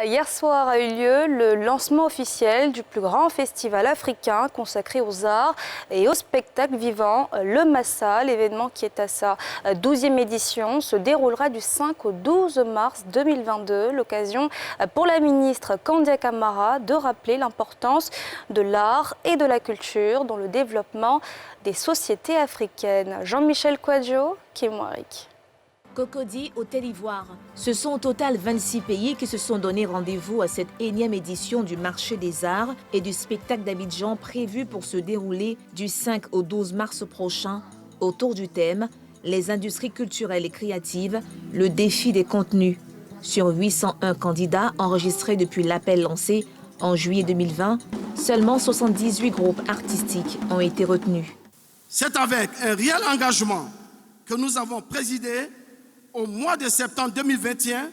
Hier soir a eu lieu le lancement officiel du plus grand festival africain consacré aux arts et aux spectacles vivants, le Massa. L'événement qui est à sa 12e édition se déroulera du 5 au 12 mars 2022. L'occasion pour la ministre Kandia Camara de rappeler l'importance de l'art et de la culture dans le développement des sociétés africaines. Jean-Michel Kouadjo, Kimwarik. Cocody au Côte d'Ivoire. Ce sont au total 26 pays qui se sont donné rendez-vous à cette énième édition du marché des arts et du spectacle d'Abidjan prévu pour se dérouler du 5 au 12 mars prochain autour du thème « Les industries culturelles et créatives, le défi des contenus ». Sur 801 candidats enregistrés depuis l'appel lancé en juillet 2020, seulement 78 groupes artistiques ont été retenus. C'est avec un réel engagement que nous avons présidé au mois de septembre 2021,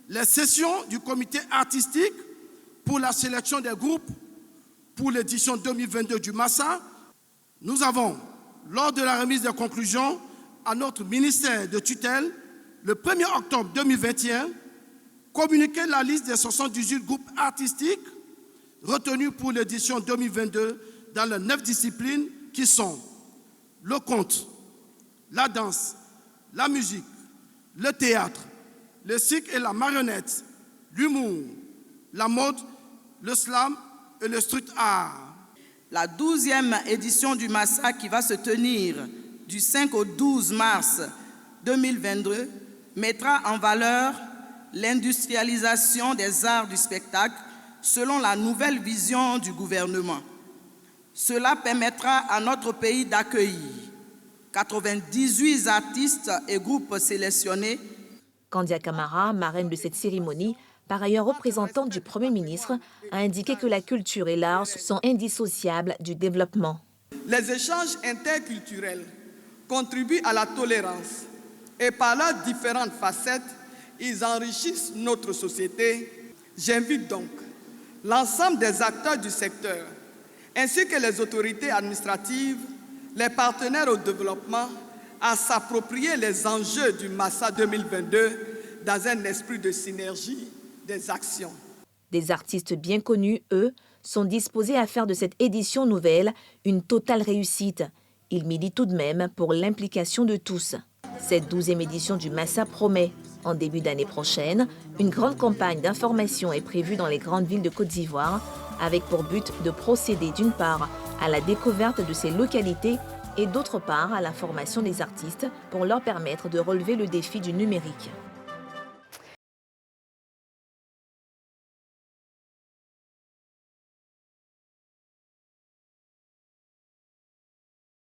les sessions du comité artistique pour la sélection des groupes pour l'édition 2022 du Massa. Nous avons, lors de la remise des conclusions à notre ministère de tutelle, le 1er octobre 2021, communiqué la liste des 78 groupes artistiques retenus pour l'édition 2022 dans les 9 disciplines qui sont le conte, la danse, la musique, le théâtre, le cirque et la marionnette, l'humour, la mode, le slam et le street art. La 12e édition du Massa qui va se tenir du 5 au 12 mars 2022 mettra en valeur l'industrialisation des arts du spectacle selon la nouvelle vision du gouvernement. Cela permettra à notre pays d'accueillir 98 artistes et groupes sélectionnés. Kandia Camara, marraine de cette cérémonie, par ailleurs représentante du Premier ministre, a indiqué que la culture et l'art sont indissociables du développement. Les échanges interculturels contribuent à la tolérance et par leurs différentes facettes, ils enrichissent notre société. J'invite donc l'ensemble des acteurs du secteur, ainsi que les autorités administratives, les partenaires au développement, à s'approprier les enjeux du Massa 2022 dans un esprit de synergie des actions. Des artistes bien connus, eux, sont disposés à faire de cette édition nouvelle une totale réussite. Ils militent tout de même pour l'implication de tous. Cette 12e édition du Massa promet. En début d'année prochaine, une grande campagne d'information est prévue dans les grandes villes de Côte d'Ivoire, avec pour but de procéder d'une part à la découverte de ces localités et d'autre part à la formation des artistes pour leur permettre de relever le défi du numérique.